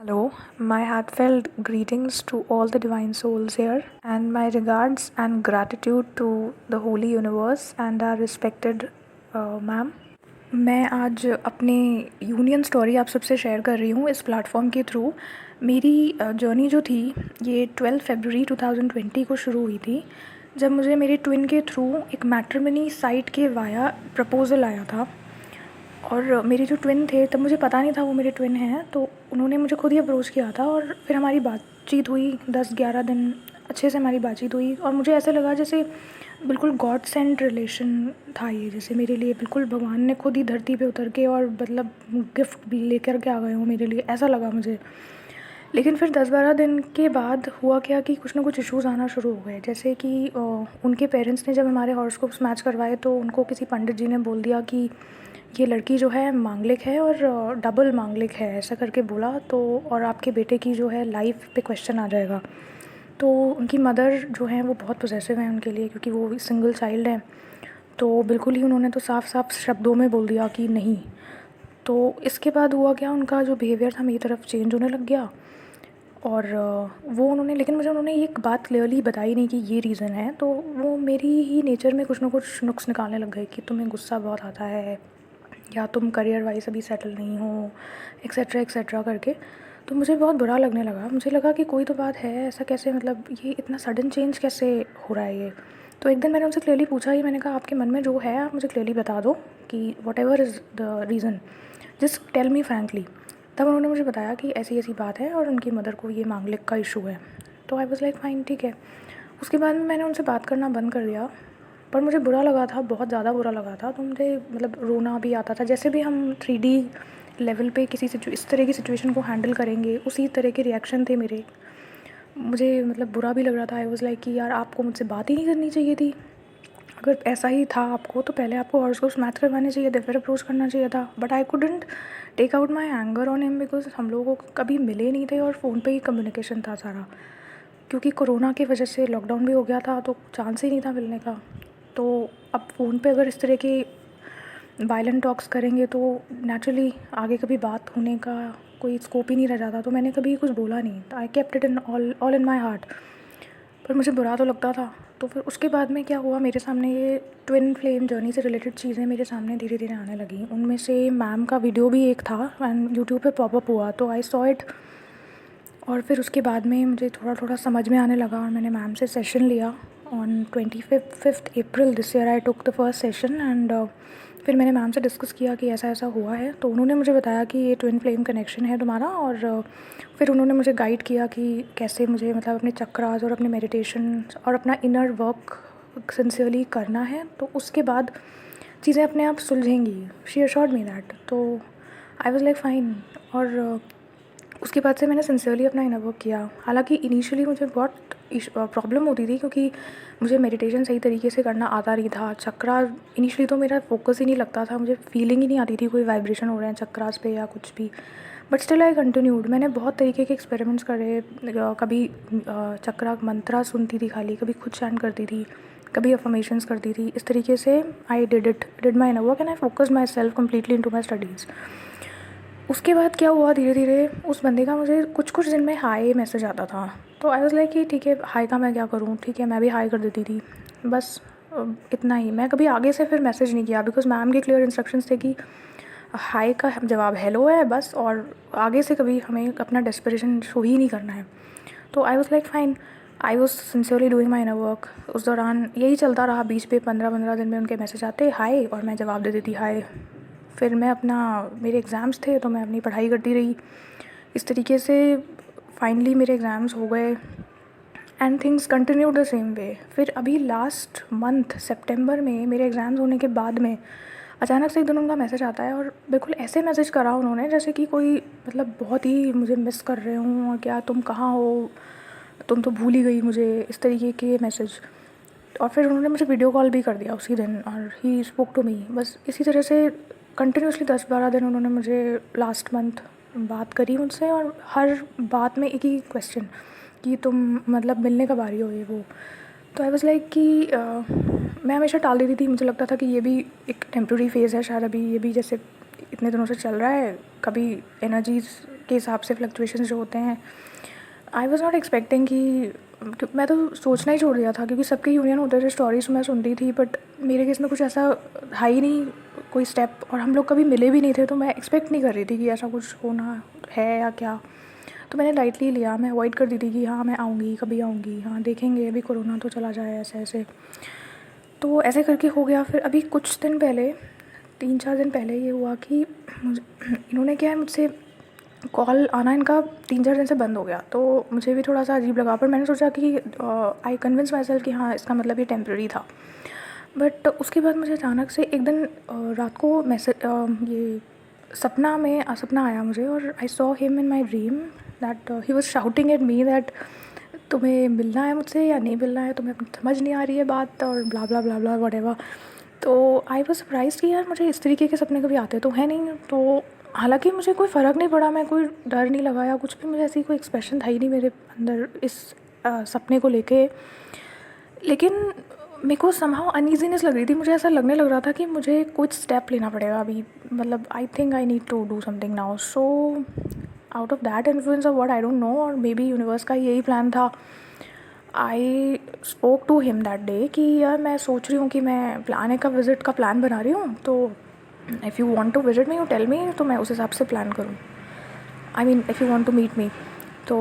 Hello, my heartfelt greetings to all the divine souls here, and my regards and gratitude to the holy universe and our respected ma'am. मैं आज अपनी union story आप सबसे share कर रही हूँ इस प्लेटफॉर्म के थ्रू। मेरी जर्नी जो थी ये 12 फरवरी 2020 को शुरू हुई थी, जब मुझे मेरे ट्विन के थ्रू एक मैट्रिमनी साइट के वाया प्रपोज़ल आया था। और मेरे जो ट्विन थे तब मुझे पता नहीं था वो मेरे ट्विन हैं, तो उन्होंने मुझे खुद ही अप्रोच किया था और फिर हमारी बातचीत हुई 10-11 दिन अच्छे से हमारी बातचीत हुई। और मुझे ऐसे लगा जैसे बिल्कुल गॉड सेंड रिलेशन था ये, जैसे मेरे लिए बिल्कुल भगवान ने खुद ही धरती पे उतर के और मतलब गिफ्ट भी लेकर के आ गए हो मेरे लिए, ऐसा लगा मुझे। लेकिन फिर 10-12 दिन के बाद हुआ क्या कि कुछ ना कुछ इश्यूज़ आना शुरू हो गए, जैसे कि उनके पेरेंट्स ने जब हमारे हॉरोस्कोप्स मैच करवाए तो उनको किसी पंडित जी ने बोल दिया कि ये लड़की जो है मांगलिक है और डबल मांगलिक है, ऐसा करके बोला। तो और आपके बेटे की जो है लाइफ पे क्वेश्चन आ जाएगा। तो उनकी मदर जो है वो बहुत पॉसेसिव हैं उनके लिए, क्योंकि वो सिंगल चाइल्ड हैं। तो बिल्कुल ही उन्होंने तो साफ साफ शब्दों में बोल दिया कि नहीं। तो इसके बाद हुआ क्या, उनका जो बिहेवियर था मेरी तरफ चेंज होने लग गया। और वो उन्होंने लेकिन मुझे उन्होंने एक बात क्लियरली बताई नहीं कि ये रीज़न है। तो वो मेरी ही नेचर में कुछ ना कुछ नुक्स निकालने लग गए कि तुम्हें गुस्सा बहुत आता है, या तुम करियर वाइज अभी सेटल नहीं हो, एक्सेट्रा एक्सेट्रा करके। तो मुझे बहुत बुरा लगने लगा, मुझे लगा कि कोई तो बात है, ऐसा कैसे, मतलब ये इतना सडन चेंज कैसे हो रहा है ये। तो एक दिन मैंने उनसे क्लियरली पूछा ही, मैंने कहा आपके मन में जो है आप मुझे क्लियरली बता दो कि whatever is the reason, just tell me frankly. तब उन्होंने मुझे बताया कि ऐसी ऐसी बात है और उनकी मदर को ये मांगलिक का इशू है। तो आई वाज लाइक फाइन, ठीक है। उसके बाद में मैंने उनसे बात करना बंद कर दिया। पर मुझे बुरा लगा था, बहुत ज़्यादा बुरा लगा था। तो मुझे मतलब रोना भी आता था, जैसे भी हम 3D लेवल पे किसी इस तरह की सिचुएशन को हैंडल करेंगे उसी तरह के रिएक्शन थे मेरे। मुझे मतलब बुरा भी लग रहा था। आई वाज लाइक कि यार आपको मुझसे बात ही नहीं करनी चाहिए थी। अगर ऐसा ही था आपको तो पहले आपको हॉरोस्कोप्स मैच करवाने चाहिए थे, फिर अप्रोच करना चाहिए था। But I couldn't take out my anger on him because हम लोगों को कभी मिले नहीं थे और फ़ोन पे ही कम्युनिकेशन था सारा। क्योंकि कोरोना की वजह से लॉकडाउन भी हो गया था तो चांस ही नहीं था मिलने का। तो अब फ़ोन पे अगर इस तरह की वायलेंट टॉक्स करेंगे तो नेचुरली आगे कभी बात होने का कोई स्कोप ही नहीं रह जाता। तो मैंने कभी कुछ बोला नहीं, I kept it in all in my heart. पर मुझे बुरा तो लगता था। तो फिर उसके बाद में क्या हुआ, मेरे सामने ये ट्विन फ्लेम जर्नी से रिलेटेड चीज़ें मेरे सामने धीरे धीरे आने लगी। उनमें से मैम का वीडियो भी एक था एंड यूट्यूब पे पॉपअप हुआ, तो आई सॉ इट। और फिर उसके बाद में मुझे थोड़ा थोड़ा समझ में आने लगा और मैंने मैम से सेशन लिया on 25 April this year. I took the first session and फिर मैंने मैम से डिस्कस किया कि ऐसा ऐसा हुआ है। तो उन्होंने मुझे बताया कि ये ट्विन फ्लेम कनेक्शन है तुम्हारा। और फिर उन्होंने मुझे गाइड किया कि कैसे मुझे मतलब अपने चक्रास और अपने मेडिटेशन और अपना इनर वर्क सिंसियरली करना है, तो उसके बाद चीज़ें अपने आप सुलझेंगी। She assured me that. तो आई वाज लाइक फाइन। और उसके बाद से मैंने सिंसियरली अपना इनर वर्क किया। हालांकि इनिशियली मुझे बहुत प्रॉब्लम होती थी क्योंकि मुझे मेडिटेशन सही तरीके से करना आता नहीं था। चक्रा इनिशियली तो मेरा फोकस ही नहीं लगता था, मुझे फीलिंग ही नहीं आती थी कोई वाइब्रेशन हो रहे हैं चक्रास पे या कुछ भी। But still I continued. मैंने बहुत तरीके के एक्सपेरिमेंट्स करे। कभी चक्रा मंत्रा सुनती थी खाली, कभी खुद चैंट करती थी, कभी अफर्मेशंस करती थी। इस तरीके से I did my inner work and I focused my self completely into my studies. उसके बाद क्या हुआ, धीरे धीरे उस बंदे का मुझे कुछ कुछ दिन में हाई मैसेज आता था। तो आई वाज लाइक कि ठीक है, हाई का मैं क्या करूँ, ठीक है मैं भी हाई कर देती थी, बस इतना ही। मैं कभी आगे से फिर मैसेज नहीं किया बिकॉज मैम के क्लियर इंस्ट्रक्शंस थे कि हाई का जवाब हेलो है बस, और आगे से कभी हमें अपना डेस्परेशन शो ही नहीं करना है। तो I was like fine, I was sincerely doing my inner work. उस दौरान यही चलता रहा। बीच पे 15-15 दिन में उनके मैसेज आते हाय और मैं जवाब दे देती हाय। फिर मैं अपना मेरे एग्ज़ाम्स थे तो मैं अपनी पढ़ाई करती रही। इस तरीके से फाइनली मेरे एग्ज़ाम्स हो गए and things continue the same way. फिर अभी लास्ट मंथ सितंबर में मेरे एग्ज़ाम्स होने के बाद में अचानक से एक दिन उनका मैसेज आता है और बिल्कुल ऐसे मैसेज करा उन्होंने जैसे कि कोई मतलब बहुत ही मुझे मिस कर रहे हूँ और क्या तुम कहाँ हो, तुम तो भूल ही गई मुझे, इस तरीके के मैसेज। और फिर उन्होंने मुझे वीडियो कॉल भी कर दिया उसी दिन और ही स्पोक टू मी। बस इसी तरह से कंटिन्यूसली 10-12 दिन उन्होंने मुझे लास्ट मंथ बात करी मुझसे, और हर बात में एक ही क्वेश्चन कि तुम मतलब मिलने कब आ रही हो, ये वो। तो आई वाज लाइक कि मैं हमेशा टाल देती थी। मुझे लगता था कि ये भी एक टेम्प्रेरी फेज़ है शायद, अभी ये भी जैसे इतने दिनों से चल रहा है, कभी एनर्जीज के हिसाब से फ्लक्चुएशंस जो होते हैं, आई वॉज़ नॉट एक्सपेक्टिंग कि मैं तो सोचना ही छोड़ दिया था, क्योंकि सबके यूनियन होते थे, स्टोरीज मैं सुनती थी, बट मेरे केस में कुछ ऐसा था ही नहीं कोई स्टेप, और हम लोग कभी मिले भी नहीं थे, तो मैं एक्सपेक्ट नहीं कर रही थी कि ऐसा कुछ होना है या क्या। तो मैंने लाइटली लिया, मैं अवॉइड कर दी थी कि हाँ मैं आऊँगी, कभी आऊँगी, हाँ देखेंगे, अभी कोरोना तो चला जाए, ऐसे ऐसे। तो ऐसे करके हो गया। फिर अभी कुछ दिन पहले, 3-4 दिन पहले ये हुआ कि इन्होंने क्या है, मुझसे कॉल आना इनका 3-4 दिन से बंद हो गया। तो मुझे भी थोड़ा सा अजीब लगा, पर मैंने सोचा कि आई कन्विंस माई सेल्फ कि हाँ इसका मतलब ये टेम्प्रेरी था। बट उसके बाद मुझे अचानक से एक दिन रात को ये सपना आया मुझे, और I saw him in my dream that he was shouting at me that तुम्हें मिलना है मुझसे या नहीं मिलना है, तुम्हें समझ नहीं आ रही है बात, और ब्ला ब्ला ब्ला ब्ला व्हाटएवर। तो आई वॉज सरप्राइज कि यार मुझे इस तरीके के सपने कभी आते तो है नहीं। तो हालांकि मुझे कोई फ़र्क नहीं पड़ा, मैं कोई डर नहीं लगा या कुछ भी, मुझे ऐसी कोई एक्सप्रेशन था ही नहीं मेरे अंदर इस सपने को लेके। लेकिन मेरे को समहाउ अनईजीनेस लग रही थी, मुझे ऐसा लगने लग रहा था कि मुझे कुछ स्टेप लेना पड़ेगा अभी, मतलब I think I need to do something now. So out of that influence of what I don't know, और मे बी यूनिवर्स का यही प्लान था। I spoke to him that day कि यार मैं सोच रही हूँ कि मैं आने का विज़िट का प्लान बना रही हूँ, तो if you want to visit me you tell me, तो मैं उस हिसाब से प्लान करूँ। I mean if you want to meet me. तो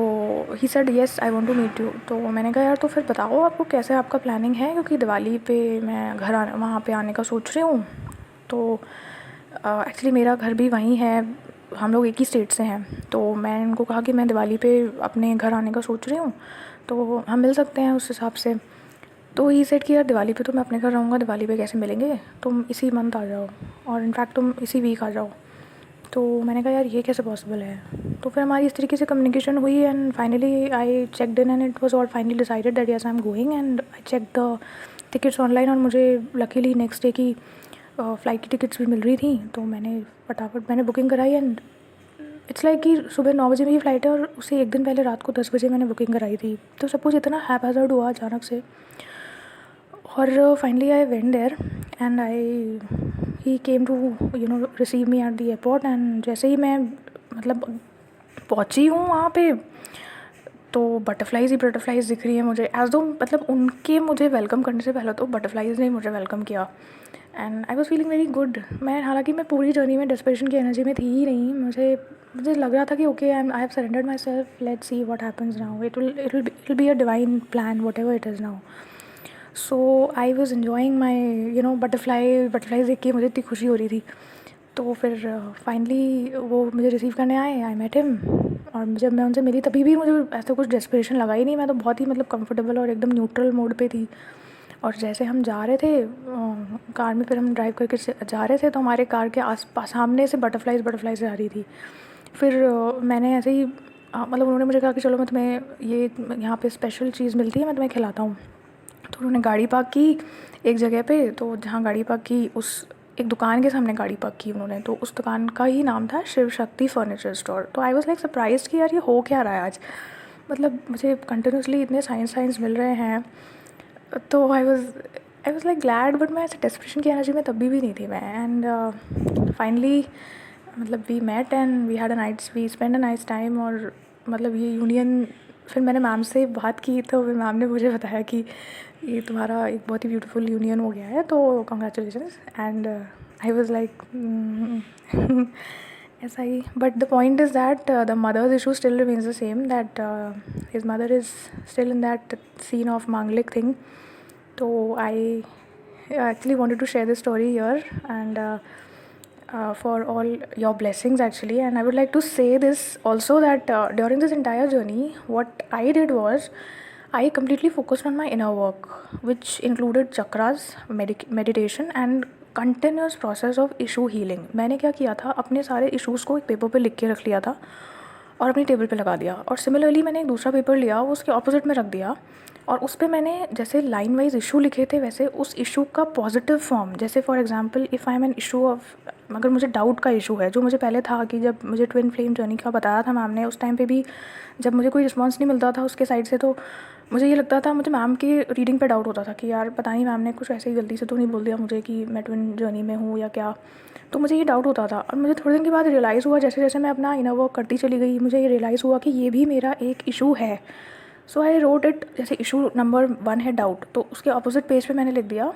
he said yes I want to meet you. तो मैंने कहा यार तो फिर बताओ आपको कैसे आपका प्लानिंग है, क्योंकि दिवाली पे मैं वहाँ पे आने का सोच रही हूँ। तो एक्चुअली मेरा घर भी वहीं है, हम लोग एक ही स्टेट से हैं। तो मैं उनको कहा कि मैं दिवाली पे अपने घर आने का सोच रही हूँ, तो हम मिल सकते हैं उस हिसाब से। तो ही सेड कि यार दिवाली पे तो मैं अपने घर रहूँगा, दिवाली पे कैसे मिलेंगे, तुम इसी मंथ आ जाओ, और इनफैक्ट तुम इसी वीक आ जाओ। तो मैंने कहा यार ये कैसे पॉसिबल है। तो फिर हमारी इस तरीके से कम्युनिकेशन हुई, and finally I checked in and it was all finally decided that yes I am going, and I check the tickets online, और मुझे लकीली नेक्स्ट डे की फ़्लाइट की टिकट्स भी मिल रही थी। तो मैंने फटाफट मैंने बुकिंग कराई, एंड इट्स लाइक कि सुबह 9 बजे मेरी फ़्लाइट है, और उससे एक दिन पहले रात को 10 बजे मैंने बुकिंग कराई थी। तो सब कुछ इतना हैपहैज़र्ड हुआ अचानक से, और finally I went there and he came to receive me at the airport. And जैसे ही मैं मतलब पहुंची हूँ वहाँ पे, तो बटरफ्लाइज दिख रही है मुझे, एज दो मतलब उनके मुझे वेलकम करने से पहले तो बटरफ्लाइज ने मुझे वेलकम किया। And I was feeling very good. हालांकि मैं पूरी जर्नी में डेस्परेशन की एनर्जी में थी ही नहीं, मुझे लग रहा था कि okay I have surrendered my self, let's see what happens now, it will be a divine plan what ever it is now. So I was enjoying my butterflies देख के मुझे इतनी खुशी हो रही थी। तो फिर फाइनली वो मुझे रिसीव करने आए, आई मेट हिम, और जब मैं उनसे मिली तभी भी मुझे ऐसा कुछ डेस्परेशन लगा ही नहीं, मैं तो बहुत ही मतलब कंफर्टेबल और एकदम न्यूट्रल मोड पे थी। और जैसे हम जा रहे थे कार में, फिर हम ड्राइव करके जा रहे थे, तो हमारे कार के आस पास सामने से बटरफ्लाइज आ रही थी। फिर मैंने ऐसे ही मतलब उन्होंने मुझे कहा कि चलो मैं तुम्हें ये यहाँ पे स्पेशल चीज़ मिलती है, मैं तुम्हें खिलाता हूँ। तो उन्होंने गाड़ी पार्क की एक जगह पे, तो जहाँ गाड़ी पार्क की उस एक दुकान के सामने गाड़ी पार्क की उन्होंने, तो उस दुकान का ही नाम था शिव शक्ति फर्नीचर स्टोर। तो आई वाज लाइक सरप्राइज्ड कि यार ये हो क्या रहा है आज, मतलब मुझे कंटिन्यूसली इतने साइंस मिल रहे हैं। तो I was like glad, but मैं ऐसे डेस्परेशन की एनर्जी में तभी भी नहीं थी मैं। एंड फाइनली मतलब we met and we spend a nice time. और मतलब ये यूनियन, फिर मैंने मैम से बात की, तो फिर मैम ने मुझे बताया कि ये तुम्हारा एक बहुत ही ब्यूटीफुल यूनियन हो गया है, तो congratulations. And I was like ऐसा ही। But the point is that the mothers issue still remains the same, that his mother is still in that scene of manglik thing. तो I actually wanted to share this story here, and for all your blessings actually. And I would like to say this also, that during this entire journey what I did was I completely focused on my inner work, which included chakras, meditation and continuous process of issue healing. मैंने क्या किया था, अपने सारे issues को एक paper पे लिख के रख लिया था और अपनी टेबल पे लगा दिया। और सिमिलरली मैंने एक दूसरा पेपर लिया, वो उसके ऑपोजिट में रख दिया, और उस पे मैंने जैसे लाइन वाइज इशू लिखे थे वैसे उस इशू का पॉजिटिव फॉर्म, जैसे for example if I am an issue of, अगर मुझे डाउट का इशू है जो मुझे पहले था कि जब मुझे ट्विन फ्लेम जर्नी का बताया था मैम ने, उस टाइम पे भी जब मुझे कोई रिस्पॉन्स नहीं मिलता था उसके साइड से, तो मुझे ये लगता था, मुझे मैम की रीडिंग पे डाउट होता था कि यार पता नहीं मैम ने कुछ ऐसे ही गलती से तो नहीं बोल दिया मुझे कि मैं ट्विन जर्नी में हूँ या क्या। तो मुझे ये डाउट होता था और मुझे थोड़े दिन के बाद रियलाइज़ हुआ, जैसे जैसे मैं अपना इनर वर्क करती चली गई मुझे ये रियलाइज़ हुआ कि ये भी मेरा एक इशू है। सो आई रोट इट, जैसे इशू नंबर 1 है डाउट, तो उसके अपोजिट पेज पे मैंने लिख दिया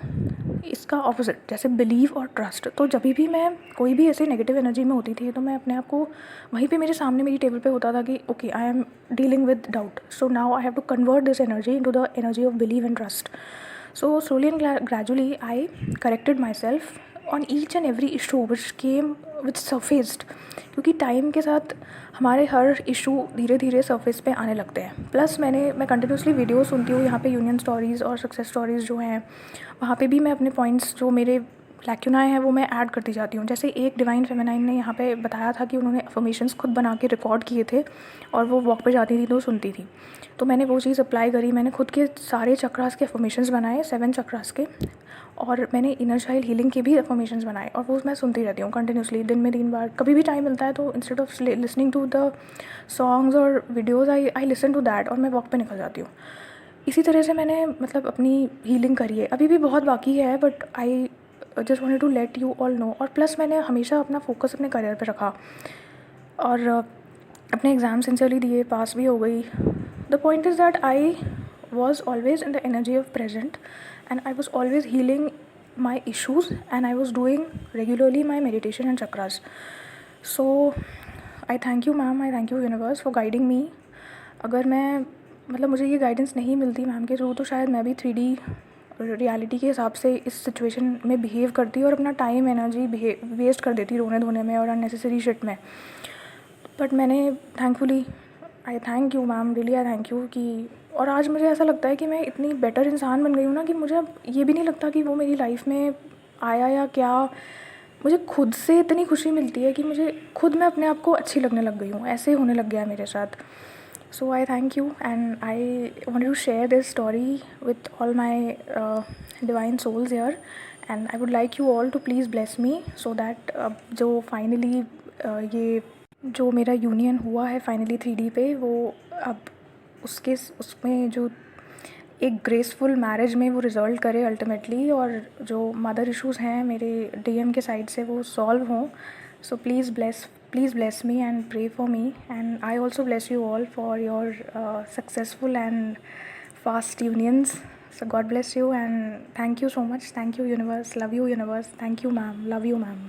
इसका अपोजिट, जैसे बिलीव और ट्रस्ट। तो जब भी मैं कोई भी ऐसे नेगेटिव एनर्जी में होती थी तो मैं अपने आप को वहीं पे मेरे सामने मेरी टेबल पे होता था कि okay I am dealing with doubt, so now I have to convert this energy into the energy of believe and trust. So slowly and gradually I corrected myself on each and every issue which came which surfaced, क्योंकि time के साथ हमारे हर issue धीरे धीरे surface पे आने लगते हैं। प्लस मैं कंटिन्यूसली वीडियो सुनती हूँ, यहाँ पे यूनियन स्टोरीज़ और सक्सेस स्टोरीज़ जो हैं वहाँ पे भी मैं अपने पॉइंट्स जो मेरे लैक्यूनाएँ हैं वो मैं ऐड करती जाती हूँ। जैसे एक डिवाइन फेमिनाइन ने यहाँ पे बताया था कि उन्होंने अफर्मेशंस खुद बना के रिकॉर्ड किए थे और वो वॉक पे जाती थी तो सुनती थी, तो मैंने वो चीज़ अप्लाई करी। मैंने खुद के सारे चक्रास के अफर्मेशंस बनाए, 7 चक्रास के, और मैंने इनर चाइल्ड हीलिंग के भी अफर्मेशंस बनाए और वो मैं सुनती रहती हूँ कंटिन्यूसली, दिन में 3 बार। कभी भी टाइम मिलता है तो instead of listening to the songs और videos I listen to that और मैं वॉक पे निकल जाती हूँ। इसी तरह से मैंने मतलब अपनी हीलिंग करी है, अभी भी बहुत बाकी है but I just wanted to let you all know. और प्लस मैंने हमेशा अपना फोकस अपने करियर पे रखा और अपने एग्ज़ाम सिंसियरली दिए, पास भी हो गई। The point is that I was always in the energy of present and I was always healing my issues and I was doing regularly my meditation and chakras. So I thank you ma'am, I thank you universe for guiding me. अगर मैं मतलब मुझे ये guidance नहीं मिलती ma'am के through तो शायद मैं भी 3D रियलिटी के हिसाब से इस सिचुएशन में बिहेव करती और अपना टाइम एनर्जी वेस्ट कर देती रोने धोने में और अननेसेसरी शिट में। बट मैंने thankfully I thank you ma'am, really I thank you कि, और आज मुझे ऐसा लगता है कि मैं इतनी बेटर इंसान बन गई हूँ ना कि मुझे अब ये भी नहीं लगता कि वो मेरी लाइफ में आया या क्या। मुझे खुद से इतनी खुशी मिलती है कि मुझे खुद मैं अपने आप को अच्छी लगने लग गई हूँ, ऐसे होने लग गया है मेरे साथ। So I thank you and I wanted to share this story with all my divine souls here and I would like you all to please bless me so that अब जो फाइनली ये जो मेरा यूनियन हुआ है finally 3D पे, वो अब उसमें जो एक ग्रेसफुल मैरिज में वो रिजल्ट करे अल्टीमेटली, और जो मदर इश्यूज़ हैं मेरे DM के साइड से वो सॉल्व हों। So please bless me and pray for me and I also bless you all for your successful and fast unions. So God bless you and thank you so much. Thank you universe. Love you universe. Thank you ma'am. Love you ma'am.